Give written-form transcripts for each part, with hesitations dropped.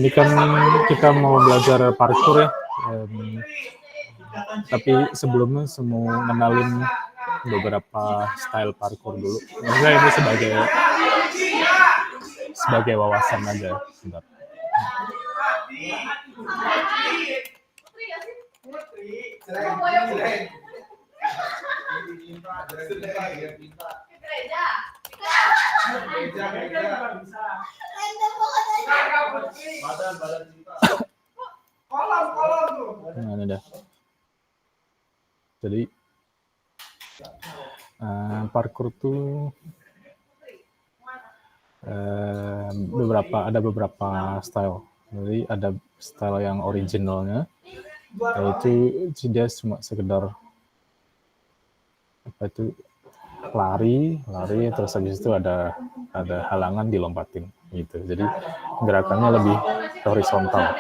ini kan kita mau belajar parkour ya. Tapi sebelumnya mau ngenalin beberapa style parkour dulu. Maksudnya ini sebagai wawasan aja. Bentar. Nah, ini dah. Jadi parkour tuh ada beberapa style. Jadi ada style yang originalnya, yaitu dia cuma sekedar lari terus habis itu ada halangan dilompatin gitu. Jadi gerakannya lebih horizontal.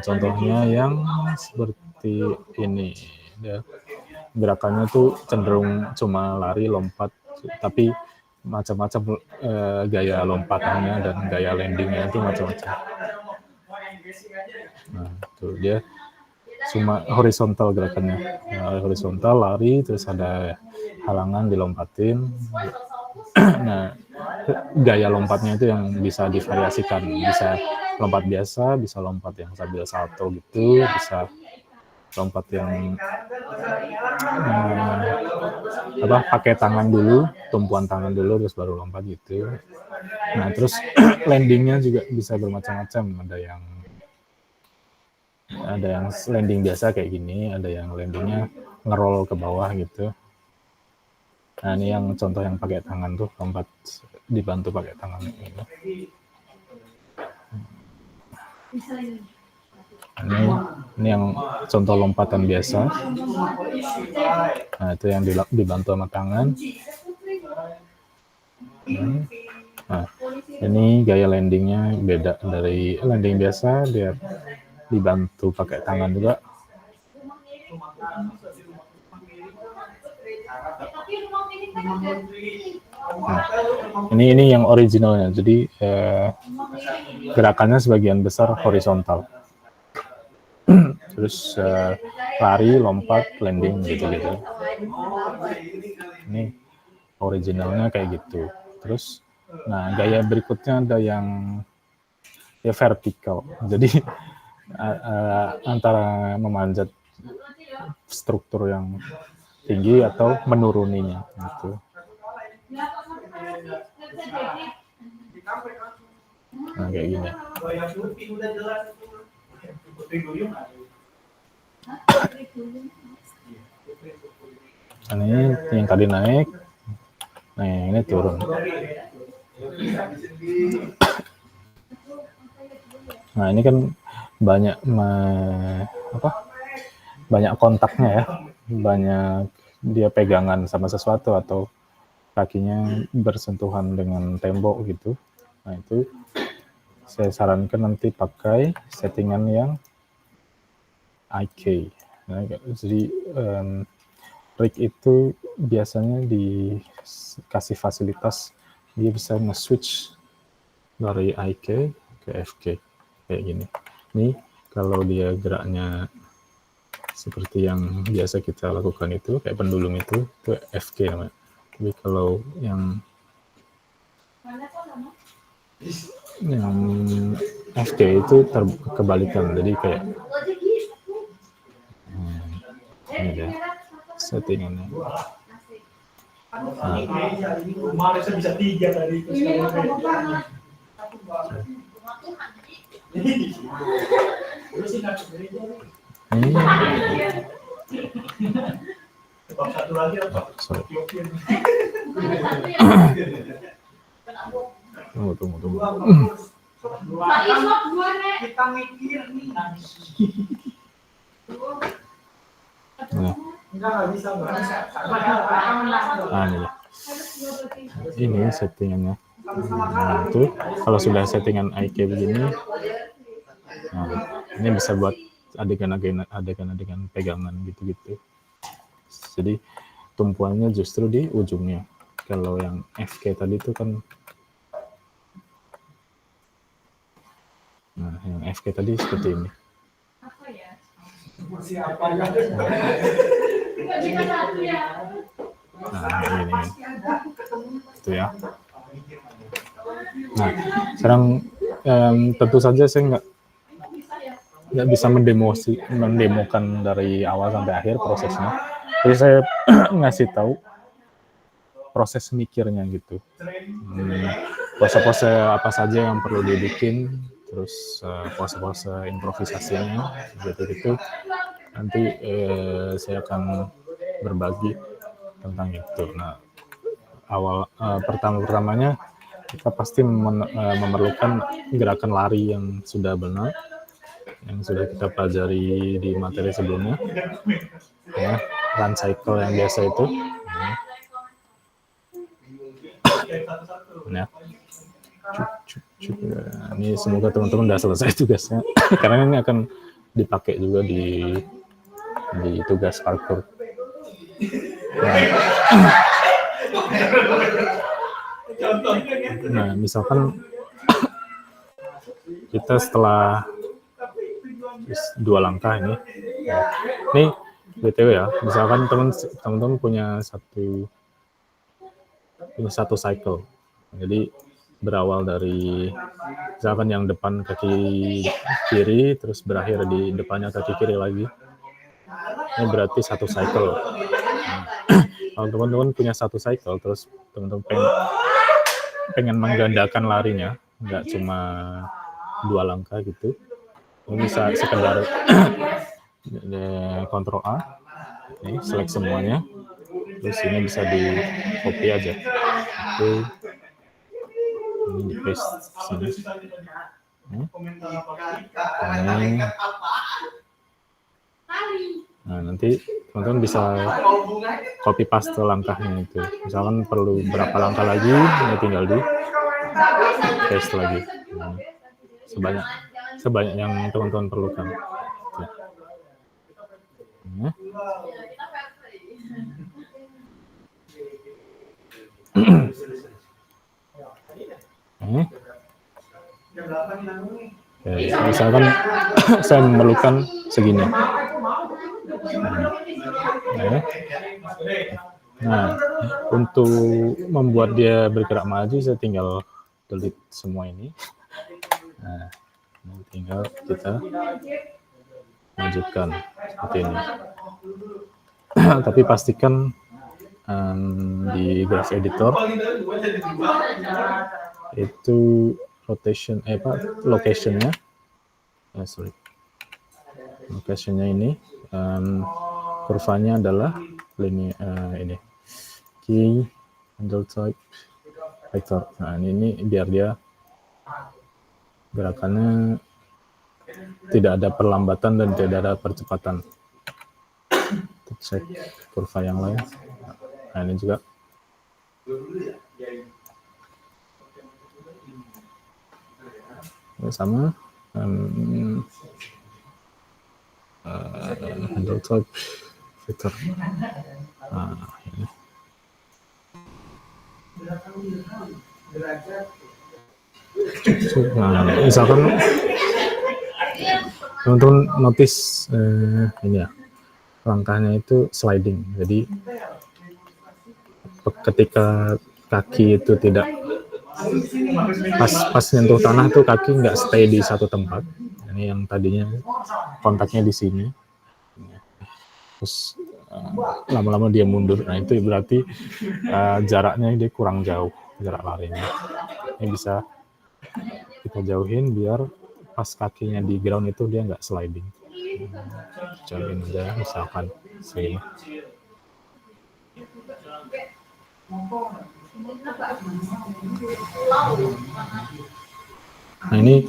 Contohnya yang seperti ini, gerakannya tuh cenderung cuma lari lompat, tapi macam-macam gaya lompatannya dan gaya landingnya itu macam-macam. Nah, tuh dia cuma horizontal gerakannya, horizontal lari terus ada halangan dilompatin. Nah, gaya lompatnya itu yang bisa divariasikan, bisa lompat biasa, bisa lompat yang sambil salto gitu, bisa lompat yang pakai tangan dulu, tumpuan tangan dulu terus baru lompat gitu. Nah, terus landingnya juga bisa bermacam-macam, ada yang landing biasa kayak gini, ada yang landingnya ngerol ke bawah gitu. Nah, ini yang contoh yang pakai tangan tuh, lompat dibantu pakai tangan gitu. Ini yang contoh lompatan biasa. Nah, itu yang dibantu sama tangan. Nah, ini gaya landingnya beda dari landing biasa, dia dibantu pakai tangan juga. Nah, ini yang originalnya. Jadi gerakannya sebagian besar horizontal. Terus lari, lompat, landing gitu-gitu. Ini originalnya kayak gitu. Terus, nah gaya berikutnya ada yang ya vertikal. Jadi antara memanjat struktur yang tinggi atau menuruninya gitu. Nah, kayak gini. Ini yang tadi naik, nah ini turun. Nah, ini kan banyak banyak kontaknya ya, banyak dia pegangan sama sesuatu atau kakinya bersentuhan dengan tembok gitu. Nah, itu saya sarankan nanti pakai settingan yang IK. Nah, jadi rig itu biasanya dikasih fasilitas dia bisa nge-switch dari IK ke FK kayak gini. Ini kalau dia geraknya seperti yang biasa kita lakukan itu kayak pendulum itu FK namanya. Tapi kalau yang FK itu kebalikan, jadi kayak ini deh settingannya. Nah. Bisa 3 tadi itu satu lagi apa? Tunggu. Kita mikir nih. Ini settingannya. Nah, itu kalau sudah settingan IK begini, nah, ini bisa buat adegan pegangan gitu-gitu. Jadi tumpuannya justru di ujungnya. Kalau yang FK tadi itu kan FK tadi seperti ini. Nah, ini. Itu ya. Nah, sekarang tentu saja saya nggak bisa mendemokan dari awal sampai akhir prosesnya. Jadi saya ngasih tahu proses mikirnya gitu. Pose-pose apa saja yang perlu dibikin, terus pose-pose improvisasinya, gitu. Nanti saya akan berbagi tentang itu. Nah, pertamanya kita pasti memerlukan gerakan lari yang sudah benar, yang sudah kita pelajari di materi sebelumnya, ya, run cycle yang biasa itu. Ya. Ini semoga teman-teman sudah selesai tugasnya, karena ini akan dipakai juga di tugas parkour. Nah, misalkan kita setelah 2 langkah ini BTW ya, misalkan teman-teman punya satu cycle. Jadi berawal dari misalkan yang depan kaki kiri, terus berakhir di depannya kaki kiri lagi. Ini berarti satu cycle. Kalau teman-teman punya satu cycle, terus teman-teman pengen menggandakan larinya, nggak cuma 2 langkah gitu, bisa sekedar Ctrl A, ini select semuanya, terus ini bisa di copy aja. Oke. Ini di paste sini. Nah, nanti teman-teman bisa copy paste langkahnya itu. Misalkan perlu berapa langkah lagi, ini tinggal di paste lagi. Sebanyak yang teman-teman perlukan. Misalkan saya memerlukan segini. Nah, untuk membuat dia bergerak maju, saya tinggal delete semua ini. Nah, tinggal kita majukan seperti ini. Tapi pastikan di graph editor itu locationnya ini kurvanya adalah ini key handle type vector. Nah, ini biar dia gerakannya tidak ada perlambatan dan tidak ada percepatan. Kita cek kurva yang lain. Nah, ini juga. Sama handle type vector. Nah, ini. Nah, misalkan teman-teman notice ini ya, langkahnya itu sliding. Jadi ketika kaki itu tidak pas nyentuh tanah tuh kaki nggak stay di satu tempat. Ini yang tadinya kontaknya di sini, terus lama-lama dia mundur. Nah, itu berarti jaraknya dia kurang jauh, jarak larinya. Ini bisa kita jauhin biar pas kakinya di ground itu dia nggak sliding. Jauhin aja, misalkan sini. Nah, ini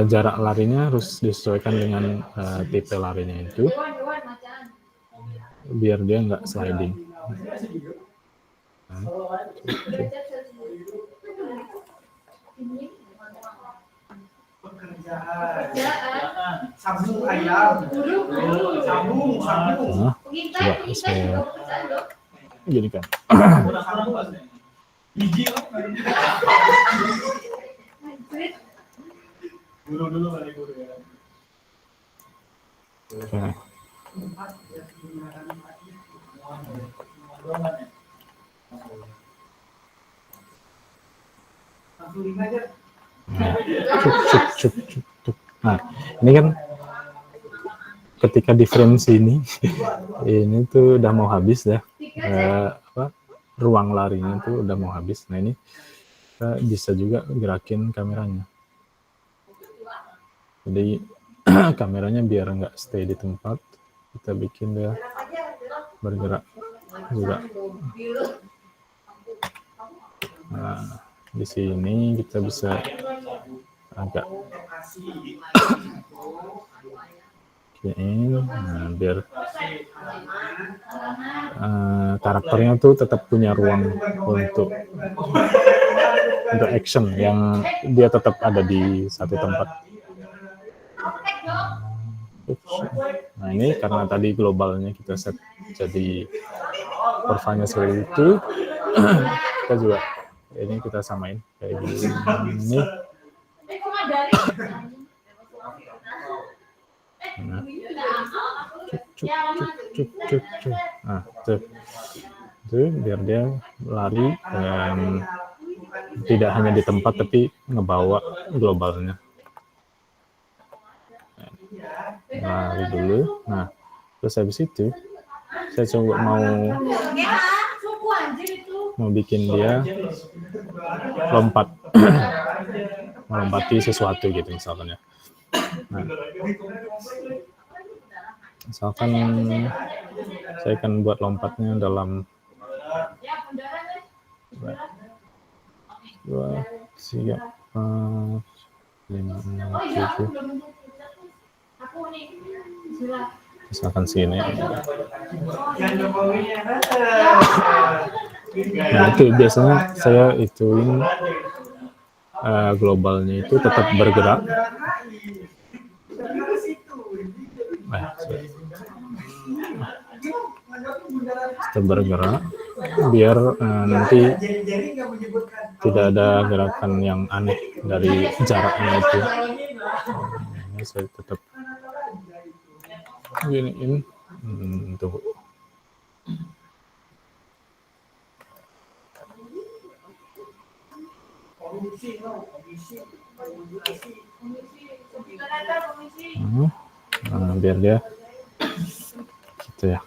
jarak larinya harus disesuaikan dengan tipe larinya itu, biar dia nggak sliding. Nah, coba saya jadikan. Oke. Nah, ini kan ketika di frame sini, ini tuh udah mau habis ya, ruang larinya tuh udah mau habis. Nah ini kita bisa juga gerakin kameranya. Jadi kameranya biar nggak stay di tempat, kita bikin dia bergerak juga. Nah, di sini kita bisa agak nah, biar karakternya tuh tetap punya ruang untuk action yang dia tetap ada di satu tempat. Nah ini karena tadi globalnya kita set jadi kurvanya seperti itu, kita juga ini kita samain kayak gini. Nah, nah tuh biar dia lari tidak hanya di tempat tapi ngebawa globalnya. Lari dulu. Nah, terus habis itu saya coba mau bikin dia lompat, melompati sesuatu gitu misalkan ya. Nah, misalkan saya akan buat lompatnya dalam 2, 3, 4, 5, 6, 7. Misalkan sini. Nah itu biasanya saya ituin globalnya itu tetap bergerak. Tetap bergerak biar nanti tidak ada gerakan yang aneh dari jaraknya itu. Ini saya tetap giniin tuh. Biar dia gitu ya.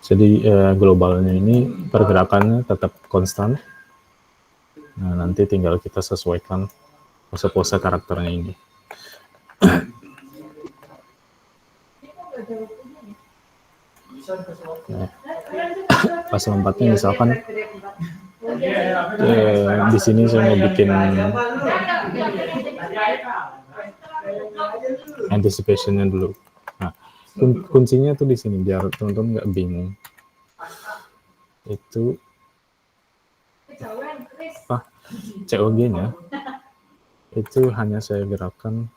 Jadi globalnya ini pergerakannya tetap konstan. Nah, nanti tinggal kita sesuaikan pose-pose karakternya ini. Nah, pas lompatnya misalkan di sini saya mau bikin anticipationnya dulu. Nah, kuncinya tuh di sini biar teman-teman nggak bingung. Itu COG-nya itu hanya saya gerakkan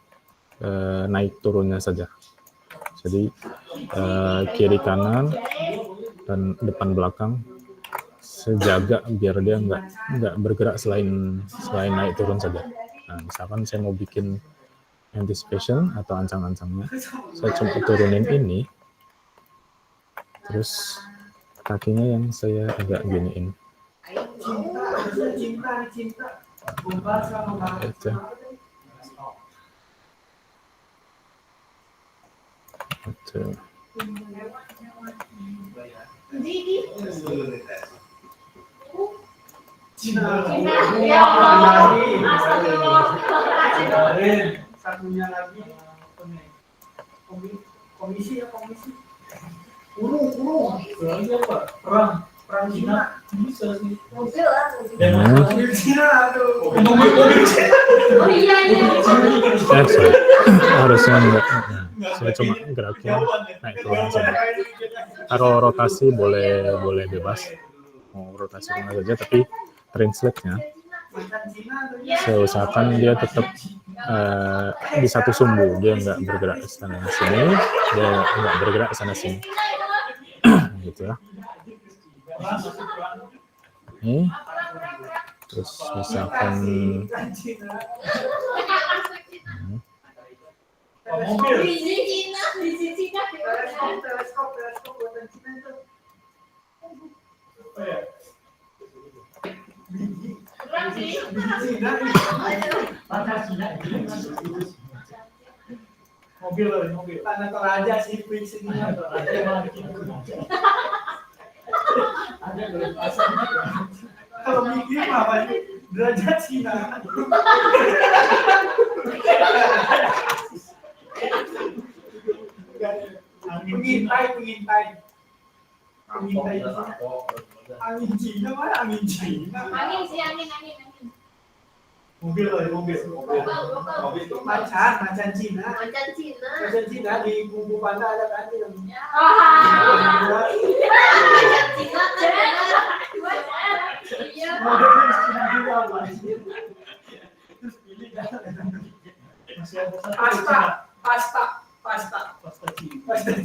naik turunnya saja. Jadi kiri kanan dan depan belakang sejaga biar dia nggak bergerak selain naik turun saja. Nah, misalkan saya mau bikin anticipation atau ancang-ancangnya, saya coba turunin ini, terus kakinya yang saya agak giniin. Itu. Itu. Satunya lagi komisi urung lagi apa perang Cina bisa sih mobil Cina aduh mobil Cina harusnya enggak. Saya cuma gerakin naik turun saja. Kalau rotasi boleh bebas, mau rotasi mana saja, tapi translate-nya saya usahakan dia tetap di satu sumbu, dia nggak bergerak ke sana sini, dia nggak bergerak ke sana sini. gitu ya. Ini terus misalkan mobil tanah Toraja sih fix ini Toraja malah bikin ada pasar kalau mikir apa ini derajat Cina pengintai angin Cina mana angin Cina mobil macan Cina di Bumbu Panda ada kan pasta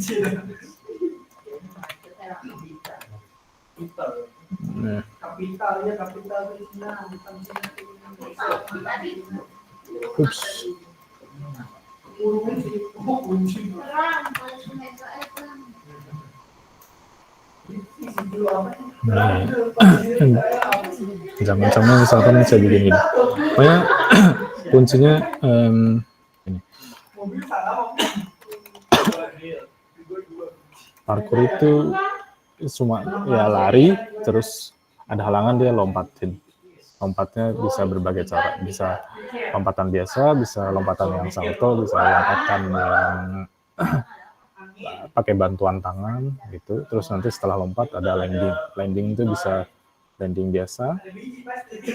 Cina kapitalnya kapital Cina bukan Cina. Ups. Macam-macamnya misalkan bisa bikin gini. Pokoknya kuncinya ini. Parkour itu cuma ya lari, terus ada halangan dia lompatin. Lompatnya bisa berbagai cara, bisa lompatan biasa, bisa lompatan yang salto, bisa lompatan yang pakai bantuan tangan gitu. Terus nanti setelah lompat ada landing. Landing itu bisa landing biasa,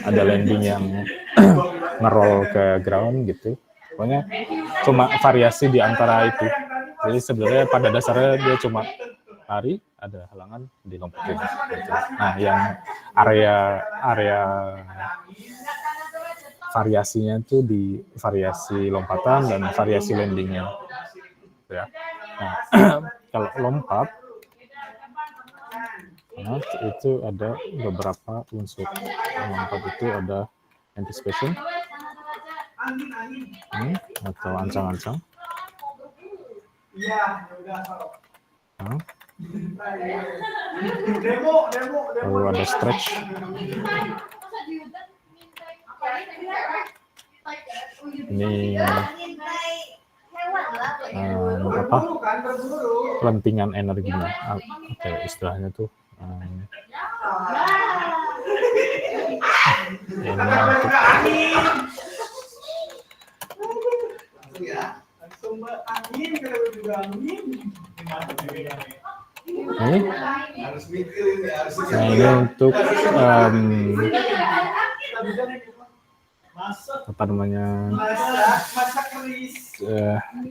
ada landing yang ngerol ke ground gitu. Pokoknya cuma variasi di antara itu. Jadi sebenarnya pada dasarnya dia cuma lari, ada halangan, dilompat gitu. Nah, yang area variasinya itu di variasi lompatan dan variasi landingnya. Ya. Nah, kalau lompat, nah, itu ada beberapa unsur. Lompat itu ada anticipation, atau ancang-ancang. Nah, lalu ada stretch, ini pelentingan energinya, oke, istilahnya tuh ini untuk ini untuk apa namanya,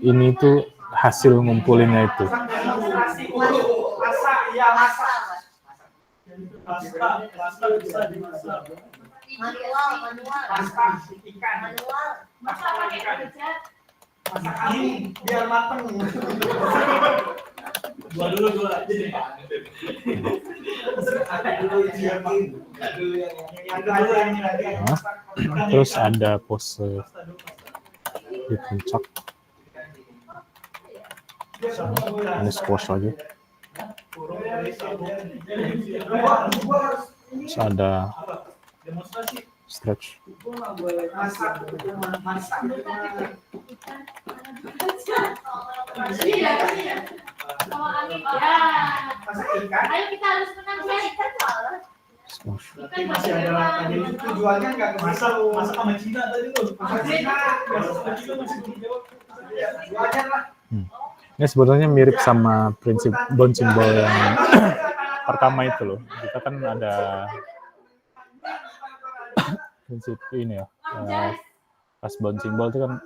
ini tuh hasil ngumpulinnya itu. Biar mateng. Dua. Nah, terus ada pose di puncak. Nah, ini squash lagi. Terus ada stretch. Ayo kita harus menang masih ada tujuannya nggak ke masak sama Cina tadi tuh. Ini sebenarnya mirip sama prinsip bouncing ball yang pertama itu loh. Kita kan ada prinsip ini ya. Pas bouncing ball itu kan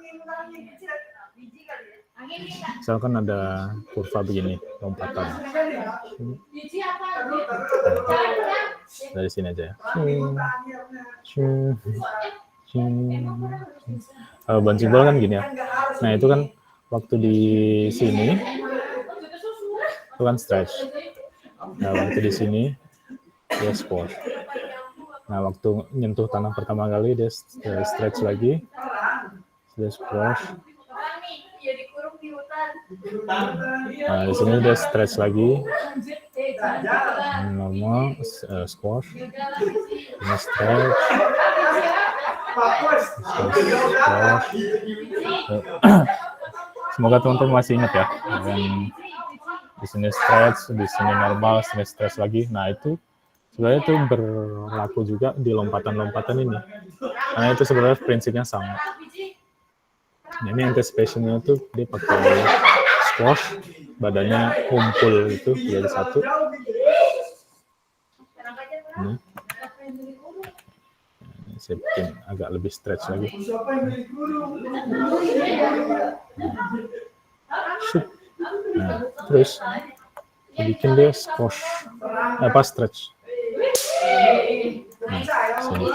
misalkan ada kurva begini, lompatan. Dari sini aja ya. Bouncing ball kan gini ya. Nah, itu kan waktu di sini itu kan stretch. Nah, waktu di sini dia squash. Nah, waktu nyentuh tanah pertama kali dia stretch lagi, dia squash. Nah, di sini dia stretch lagi, normal, squash, ini stretch, squash. Semoga teman-teman masih ingat ya. Dan di sini stretch, di sini normal, sini stretch lagi. Nah, itu sebenarnya itu berlaku juga di lompatan-lompatan ini. Karena itu sebenarnya prinsipnya sama. Nah, ini anticipation-nya itu dia pakai squash, badannya kumpul itu jadi satu. Ini. Saya bikin agak lebih stretch lagi. Nah, terus bikin dia squash, stretch. Nah, sini.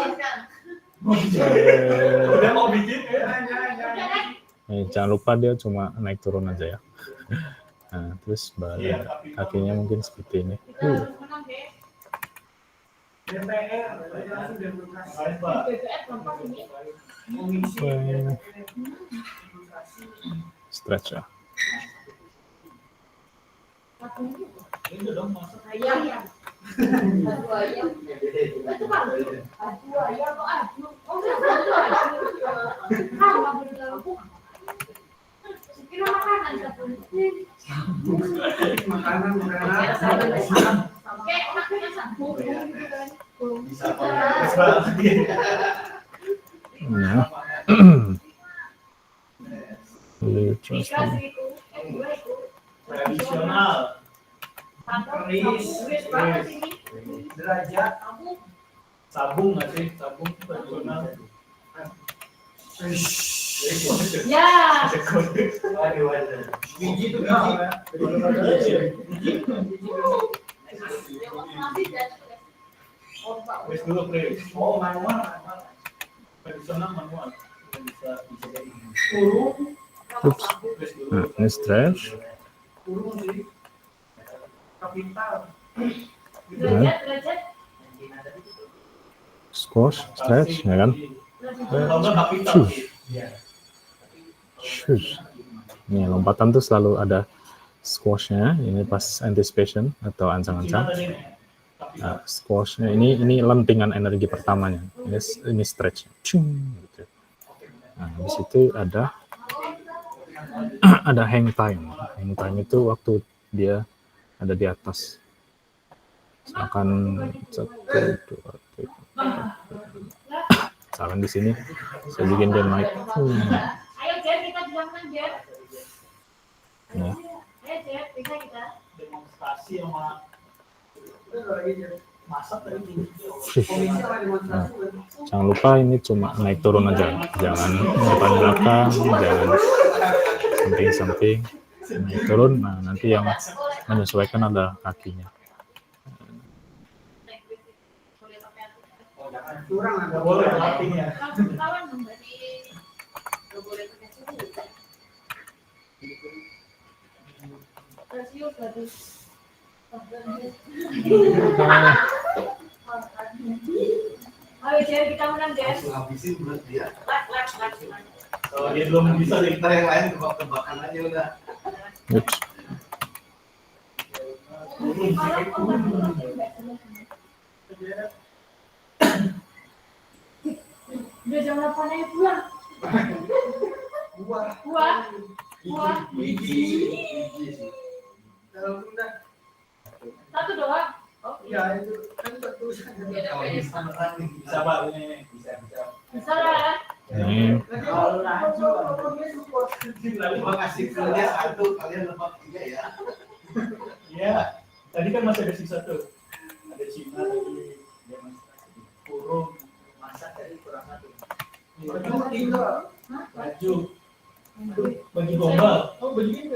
Jangan lupa dia cuma naik turun aja ya. Nah, terus balik kakinya mungkin seperti ini. Stretch ya. Tradisional. Derajat. Sabung nggak sih? Sabung tradisional. Ya. Biji itu Wes dulu pre. Oh manual. Tradisional manual. Bisa jadi. Oops. Nah, ini stretch. Kapital. Nah. Squash, stretch, ya kan? Shush. Nih, lompatan tuh selalu ada squashnya. Ini pas anticipation atau ancang-ancang. Nah, squashnya ini lentingan energi pertamanya. Ini stretch. Gitu. Nah, di situ ada hang time. Hang time itu waktu dia ada di atas. Misalkan 1, 2, 3. Misalkan di sini saya bikin dia naik. Ayo Jen, kita bilangkan Jen. Nah. Ayo Jen, bisa kita demonstrasi sama masak tadi. Nah, jangan lupa ini cuma naik turun aja, jangan depan belakang, jangan samping-samping, naik turun. Nah, nanti yang menyesuaikan ada kakinya. Kurang nggak boleh latihnya. Ayo Jen, kita menang Jen. Langsung habisin buat dia. Kalau dia belum bisa deh. Ntar yang lain tebak-tebakan aja udah. Oops. Udah jam 8 aja pulang. Buah. Biji. Satu doang. Oh iya itu kan tertulis. Bisa Pak ini. Bisa lah. Kalau lalu kasih filenya satu, kalian lebak 3 ya. Iya. Tadi kan masih ada sisa tuh. Ada Cina tadi demonstrasi kurung masak tadi kurang satu. Baju. Baju gombal. Oh baju ini.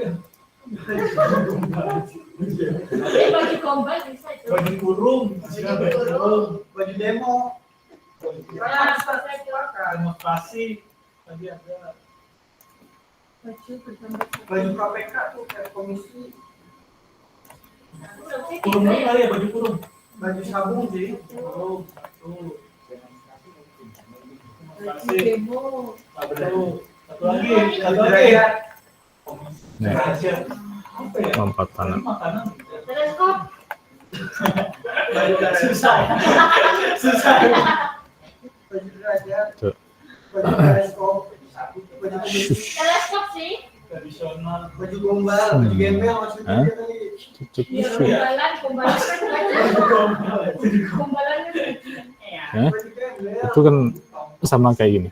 Baju gombal bisa itu. Baju kurung. Baju kurung. Baju demo. Demonstrasi. Tadi ada. Baju KPK tuh kayak komisi. Kurung kali ya, baju kurung. Baju sabung sih. Oh, tuh. Demo. Satu lagi. Nih, Apa ya? lompatan. Makanan. Teleskop. Susah ya. Susah. Baju derajat. Tuh. Baju teleskop. Baju Teleskop sih. Tradisional. baju gombal, baju gembel maksudnya Hah? dia tadi. Kumbalan ya. Ya, Baju gembel. itu kan sama kayak gini.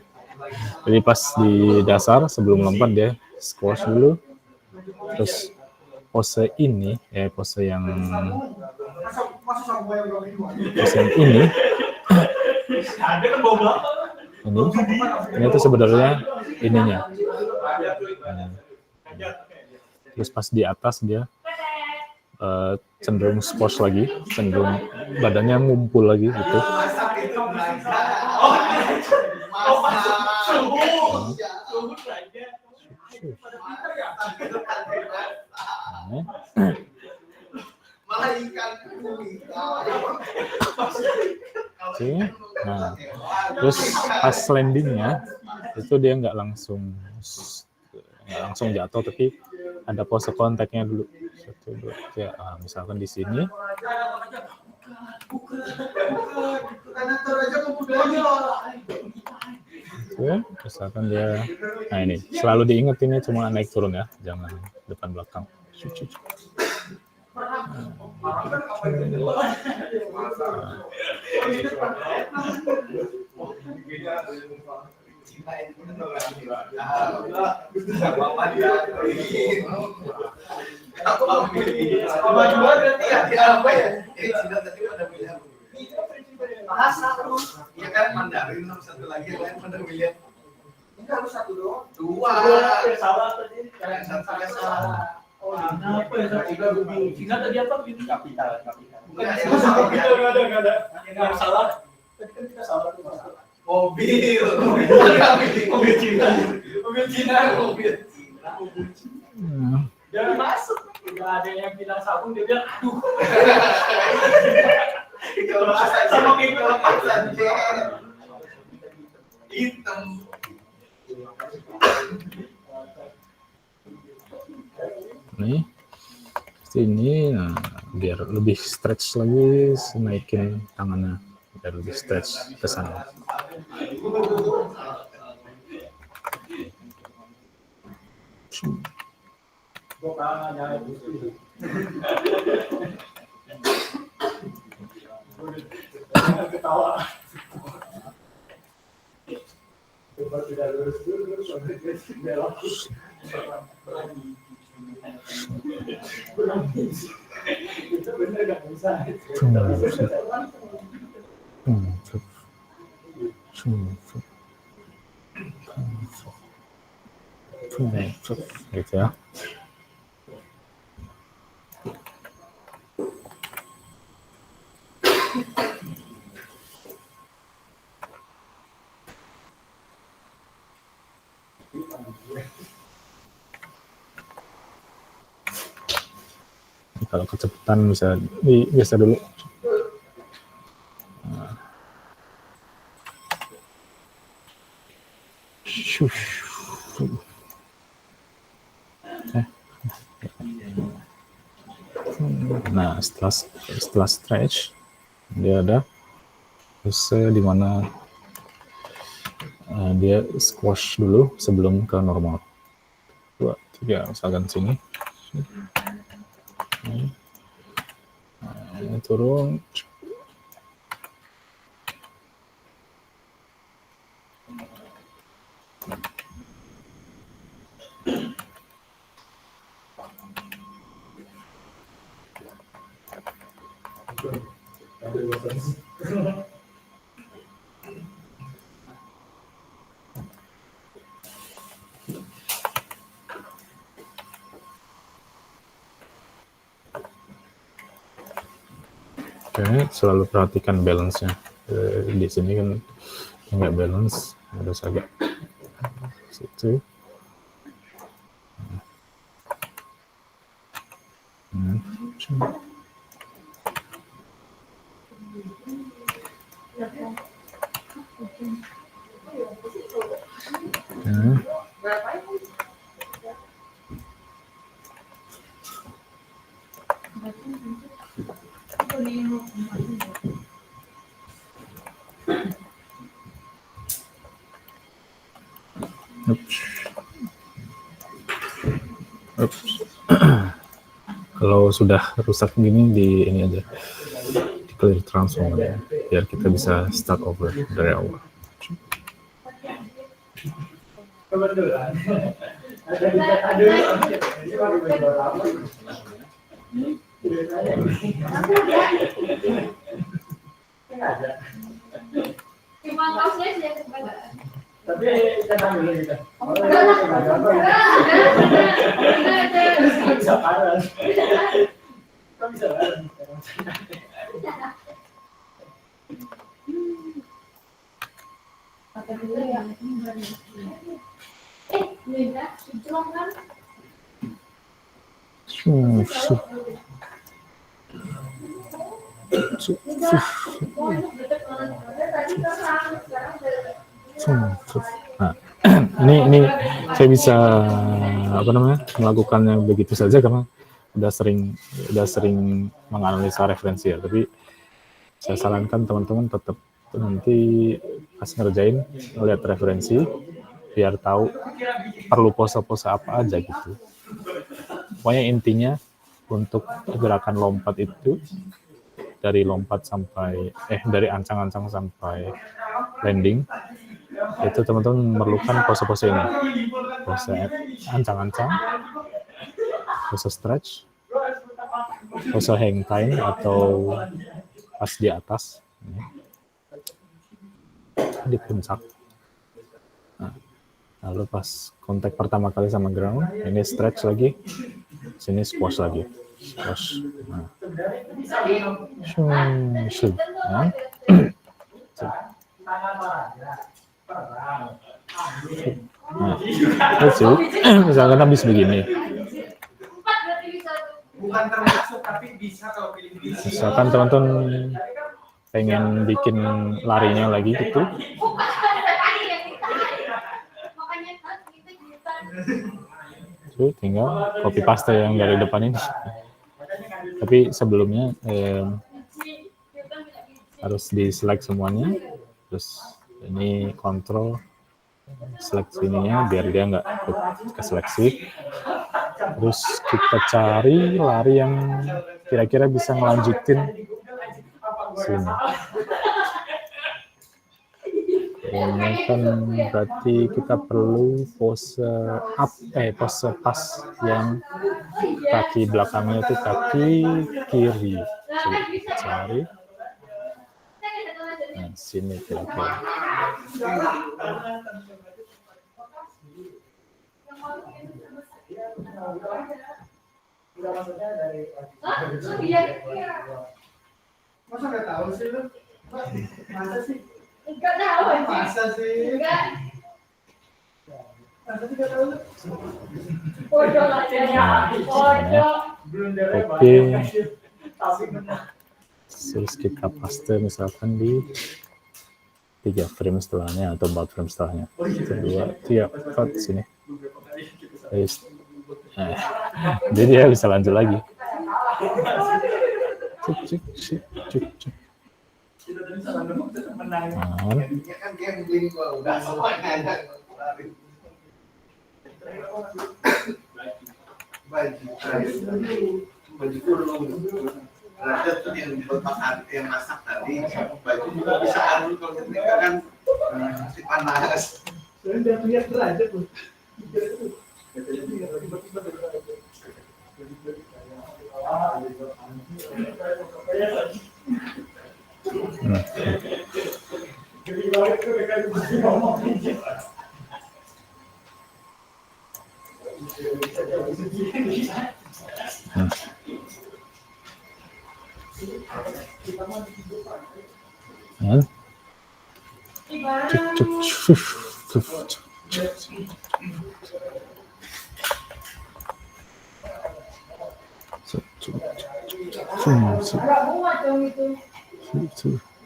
Jadi pas di dasar sebelum lompat dia squash dulu, terus pose ini, pose yang Masa sabung yang belum ini. pose yang ini, Ada kan bawa belakang. ini tuh sebenarnya ininya. Nah, terus pas di atas dia cenderung squash lagi, cenderung badannya ngumpul lagi gitu. Masak itu belajar. Suhu aja. Nah, Malah ikan oke. Nah, terus pas landingnya itu dia nggak langsung jatuh, tapi ada pose kontaknya dulu. 1, 2, 3. Misalkan di sini, oke, misalkan dia, nah ini selalu diingetinnya cuma naik turun ya, jangan depan belakang. bahasa lu ya kan Mandarin sama satu lagi yang lain Mandarin William ini harus satu doang dua Salah tadi. yang satunya salah Oh, apa ya? Cina tadi apa? Kapital. Bukan Nggak, yang salah. nggak ada. Yang salah. Tadi kan kita salah tuh masalah. mobil Cina mobil Cina Jangan masuk. Udah ada yang bilang sabun, dia bilang aduh. kalau Sama kayak gitu. hitam nih sini, nah, biar lebih stretch lagi, naikin tangannya biar lebih stretch ke sana. Ketawa. Gitu ya. Kalau kecepatan bisa biasa dulu. Nah, setelah stretch dia ada terus di mana dia squash dulu sebelum ke normal. 2, 3, misalkan sini. Turun. Oke, selalu perhatikan balance-nya. Di sini kan nggak balance, harus agak situ. Ups. Kalau sudah rusak gini di ini aja, di clear transform ya, biar kita bisa start over dari awal. Kebetulan. Cuma kaosnya sih yang kebaga. Tapi kita dulu kita. Bisa panas. Kok bisa panas? Apa dulu ya? Linda, hijau kan? Nah, ini saya bisa melakukannya begitu saja karena udah sering menganalisa referensi ya. Tapi saya sarankan teman-teman tetap nanti pas ngerjain ngeliat referensi biar tahu perlu pose-pose apa aja gitu. Pokoknya intinya untuk gerakan lompat itu dari ancang-ancang sampai landing itu teman-teman memerlukan pose-pose ini, pose ancang-ancang, pose stretch, pose hang time atau pas di atas di puncak. Nah, lalu pas kontak pertama kali sama ground ini stretch lagi, sini squash lagi, squash. Nah. Lucu, misalkan habis begini. Bukan termasuk, tapi bisa kalau pilih bisa. Misalkan teman-teman pengen bikin larinya lagi gitu. Tuh, tinggal copy paste yang dari depan ini. Tapi sebelumnya harus di select semuanya, terus ini kontrol select ininya biar dia nggak ke seleksi. Terus kita cari lari yang kira-kira bisa ngelanjutin sini. Ini kan berarti kita perlu pose pas yang kaki belakangnya itu kaki kiri. Coba kita cari. Nah, sini kira-kira. Masa nggak tahu sih lu? Masa sih? Enggak tahu. Masa sih? Enggak. Masa sih nggak tahu lu? Bodoh lah ya. Bodoh. Belum Oke. tapi benar. Terus kita paste misalkan di 3 frame setelahnya atau 4 frame setelahnya. 2, 3, 4 sini. Jadi dia bisa lanjut lagi. Cuk. Ini kan gambling kalau udah semuanya baju kurung. Ada tuh yang dilepas yang masak tadi, baju juga bisa anu kalau ketika kan masih panas. Sudah lihat derajat tuh.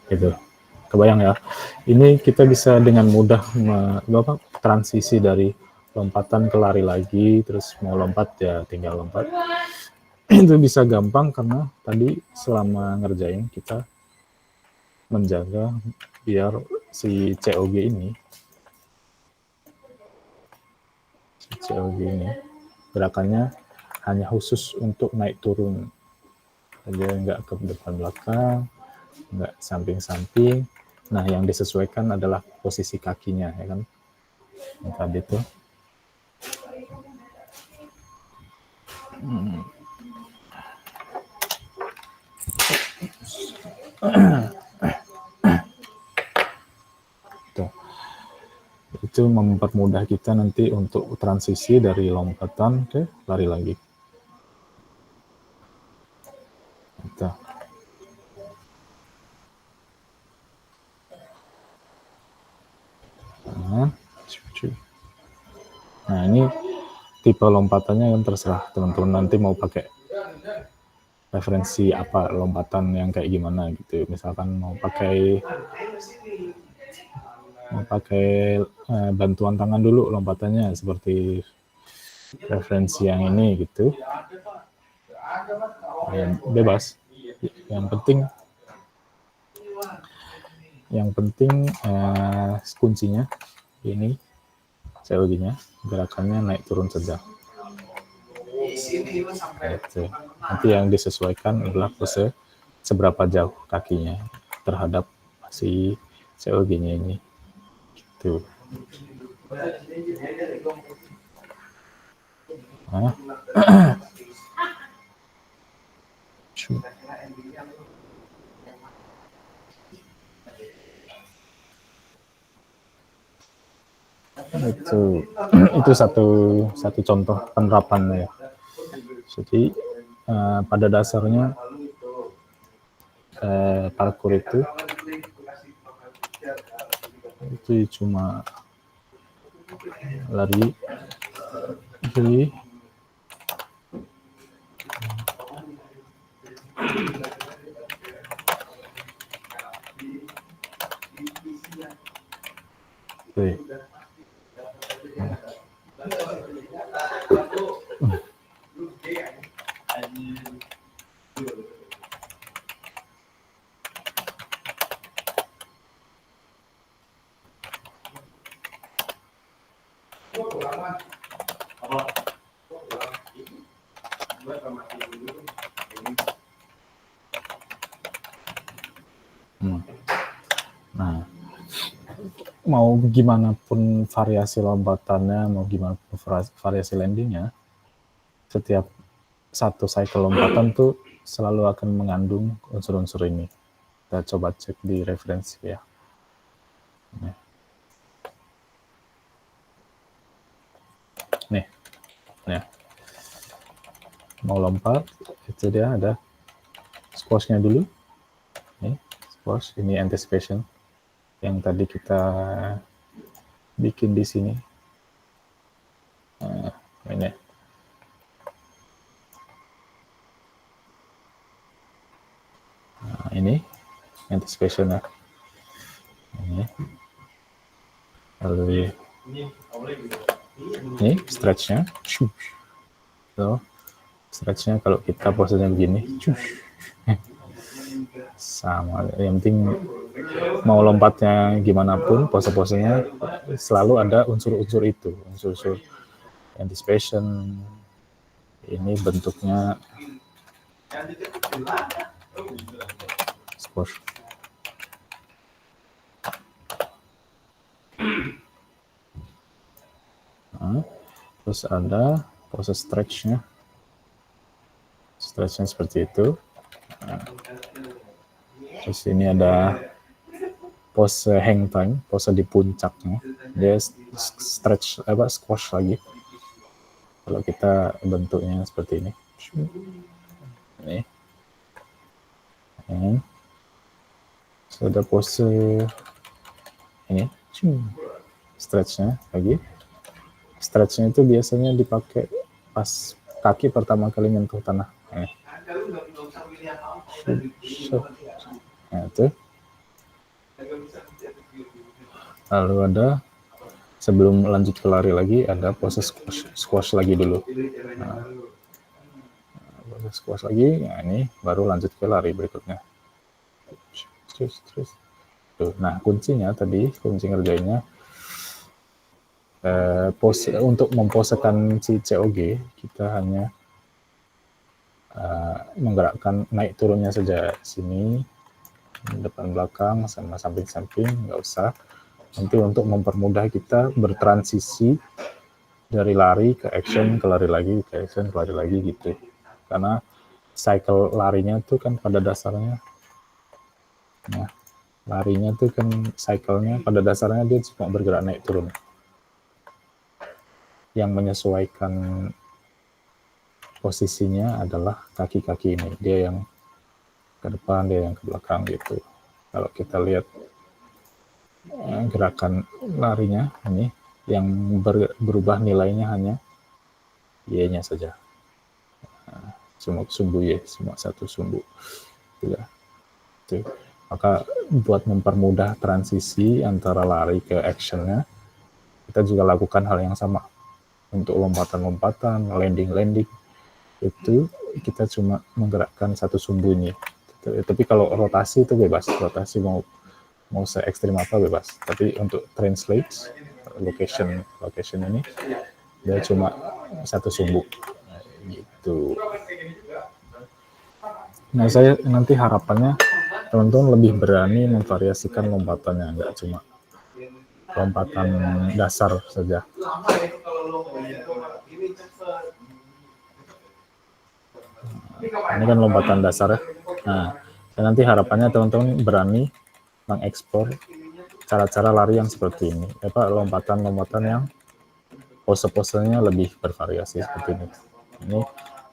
Gitu. Kebayang ya. Ini kita bisa dengan mudah transisi dari lompatan ke lari lagi, terus mau lompat ya tinggal lompat. Itu bisa gampang karena tadi selama ngerjain kita menjaga biar si COG ini gerakannya hanya khusus untuk naik turun aja, nggak ke depan belakang, nggak samping-samping. Nah, yang disesuaikan adalah posisi kakinya, ya kan? Yang tadi tuh. Tuh. Itu mempermudah kita nanti untuk transisi dari lompatan ke lari lagi. Tuh. Nah, ini tipe lompatannya yang terserah teman-teman nanti mau pakai referensi apa, lompatan yang kayak gimana gitu. Misalkan mau pakai bantuan tangan dulu lompatannya seperti referensi yang ini gitu. Bebas. Yang penting kuncinya ini COG-nya gerakannya naik turun saja. Gitu. Nanti yang disesuaikan adalah pose seberapa jauh kakinya terhadap si COG-nya ini. Gitu. Nah. itu satu contoh penerapannya ya. Jadi pada dasarnya parkour itu cuma lari di Nah, mau gimana pun variasi lompatannya, mau gimana pun variasi landingnya, setiap satu cycle lompatan tuh selalu akan mengandung unsur-unsur ini. Kita coba cek di referensi ya. Nih. Mau lompat, itu dia ada squash-nya dulu. Nih, squash, ini anticipation. Yang tadi kita bikin di sini. Ini. Nah, ini anticipation ya. Ini. Lalu ini stretch-nya. So, stretch-nya kalau kita posenya begini. Sama, yang penting mau lompatnya gimana pun, pose-posenya selalu ada unsur-unsur itu, unsur-unsur anticipation. Ini bentuknya squash. Nah, terus ada pose stretch-nya. Stretch-nya seperti itu. Nah, terus ini ada pose hang time, pose di puncaknya. Dia stretch squash lagi. Kalau kita bentuknya seperti ini. Ini. Terus ada pose ini. Stretch-nya lagi. Stretch-nya itu biasanya dipakai pas kaki pertama kali menyentuh tanah. Ini. Nah, itu. Lalu ada sebelum lanjut ke lari lagi ada proses squash lagi dulu. Nah, proses squash lagi, nah ini baru lanjut ke lari berikutnya. Terus. Tuh, nah kuncinya tadi, kunci ngerjainnya pose, untuk memposekan si COG kita hanya menggerakkan naik turunnya saja, sini depan belakang sama samping-samping, nggak usah. Nanti untuk mempermudah kita bertransisi dari lari ke action, ke lari lagi, ke action, ke lari lagi gitu. Karena cycle larinya tuh kan pada dasarnya, nah larinya tuh kan cycle-nya pada dasarnya dia cuma bergerak naik turun. Yang menyesuaikan posisinya adalah kaki-kaki ini, dia yang ke depan, dia yang ke belakang gitu. Kalau kita lihat gerakan larinya ini, yang berubah nilainya hanya Y-nya saja. Nah, cuma sumbu Y, cuma satu sumbu. Gitu. Maka buat mempermudah transisi antara lari ke actionnya, kita juga lakukan hal yang sama. Untuk lompatan-lompatan, landing-landing, itu kita cuma menggerakkan satu sumbu ini. Tapi kalau rotasi itu bebas, rotasi mau se ekstrim apa bebas. Tapi untuk translate location ini dia cuma satu sumbu gitu. Nah, saya nanti harapannya teman-teman lebih berani memvariasikan lompatannya, nggak cuma lompatan dasar saja. Ini kan lompatan dasar ya. Nah, nanti harapannya teman-teman berani mengekspor cara-cara lari yang seperti ini. Lompatan-lompatan yang pose-posenya lebih bervariasi seperti ini. Ini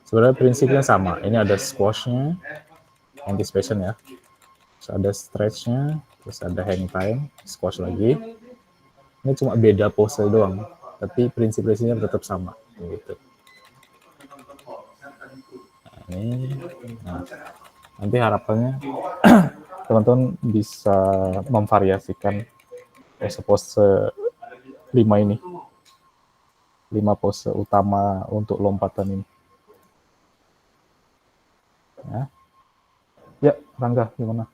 sebenarnya prinsipnya sama. Ini ada squash-nya, anticipation ya. Terus ada stretch-nya, terus ada hang time, squash lagi. Ini cuma beda pose doang, tapi prinsip-prinsipnya tetap sama gitu. Nah, nanti harapannya teman-teman bisa memvariasikan pose-pose 5 ini, 5 pose utama untuk lompatan ini. Ya, Rangga, gimana?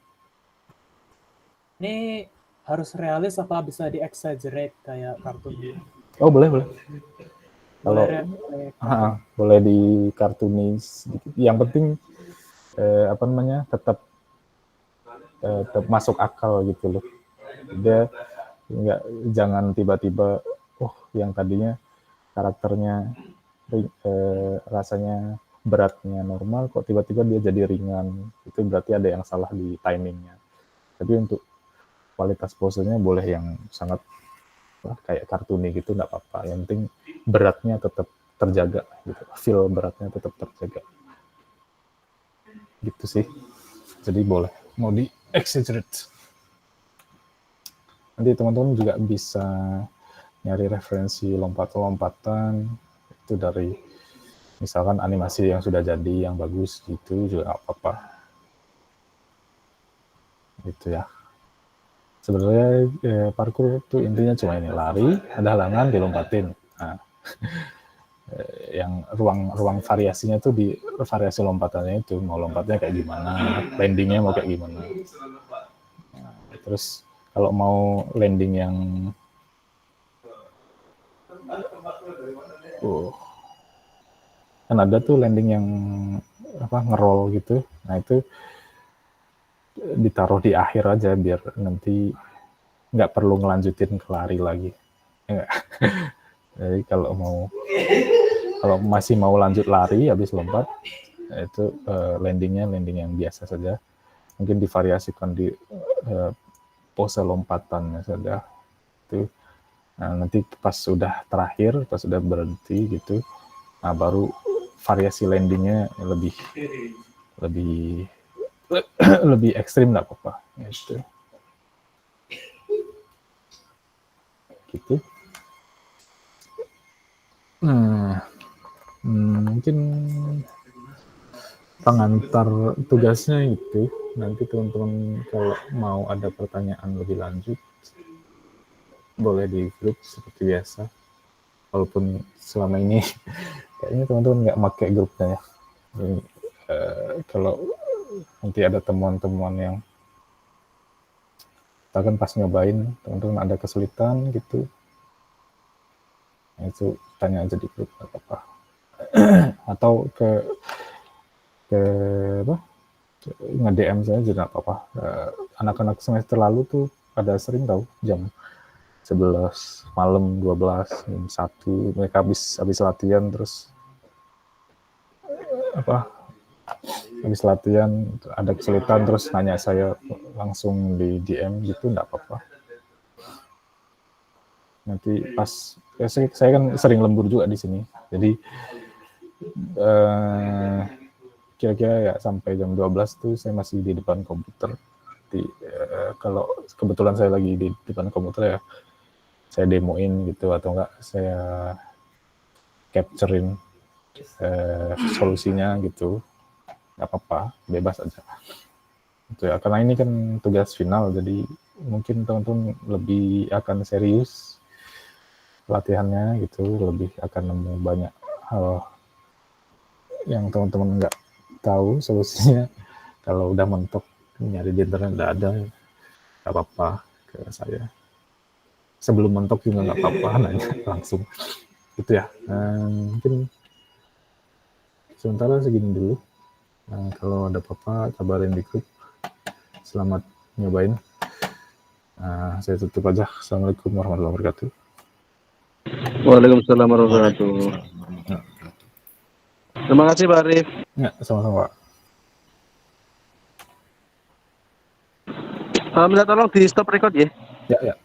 Ini harus realis apa bisa di-exaggerate kayak kartun gitu? Oh, boleh. Kalau boleh di kartunis. Yang penting tetap masuk akal gitu loh. Dia jangan tiba-tiba yang tadinya karakternya rasanya beratnya normal kok tiba-tiba dia jadi ringan. Itu berarti ada yang salah di timingnya. Tapi untuk kualitas posenya boleh yang sangat kayak kartuni gitu, nggak apa-apa. Yang penting beratnya tetap terjaga gitu, feel beratnya tetap terjaga gitu sih. Jadi boleh mau di exaggerate. Nanti teman-teman juga bisa nyari referensi lompatan itu dari misalkan animasi yang sudah jadi yang bagus gitu juga nggak apa-apa gitu ya. Sebenarnya parkour itu intinya cuma ini, lari, ada halangan, dilompatin. Nah, yang ruang variasinya tuh di variasi lompatannya itu, mau lompatnya kayak gimana, landingnya mau kayak gimana. Nah, terus kalau mau landing yang kan ada tuh landing yang ngeroll gitu. Nah, itu ditaruh di akhir aja biar nanti nggak perlu ngelanjutin ke lari lagi. Jadi kalau masih mau lanjut lari habis lompat, itu landing yang biasa saja. Mungkin divariasikan di pose lompatannya saja. Itu. Nah, nanti pas sudah terakhir, pas sudah berhenti gitu, nah baru variasi landingnya lebih ekstrim, nggak apa-apa gitu. Mungkin pengantar tugasnya itu. Nanti teman-teman kalau mau ada pertanyaan lebih lanjut boleh di grup seperti biasa. Walaupun selama ini kayaknya teman-teman nggak pakai grupnya ya. Jadi, kalau nanti ada temuan-temuan yang kita kan pas nyobain, teman-teman ada kesulitan gitu, nah, itu tanya aja di grup, nggak apa-apa. Atau ke apa? Nge-DM saya juga nggak apa-apa. Anak-anak semester lalu tuh pada sering tahu jam 11 malam, 12, jam 1 mereka habis latihan terus habis latihan ada kesulitan terus nanya saya langsung di DM gitu, nggak apa-apa. Nanti pas saya kan sering lembur juga di sini, jadi kira-kira ya sampai jam 12 tuh saya masih di depan komputer. Jadi, kalau kebetulan saya lagi di depan komputer ya saya demoin gitu, atau enggak saya capturein solusinya gitu, nggak apa-apa, bebas aja gitu ya. Karena ini kan tugas final, jadi mungkin teman-teman lebih akan serius latihannya gitu, lebih akan nemu banyak hal yang teman-teman nggak tahu solusinya. Kalau udah mentok nyari di internet nggak ada, nggak apa-apa ke saya. Sebelum mentok juga nggak apa-apa, nanya langsung gitu ya. Mungkin sementara segini dulu. Kalau ada apa-apa kabarin di grup. Selamat nyobain. Saya tutup aja. Assalamualaikum warahmatullahi wabarakatuh. Waalaikumsalam warahmatullahi wabarakatuh. Terima kasih Pak Arif. Ya, sama-sama Pak. Minta tolong di stop record ya. Ya.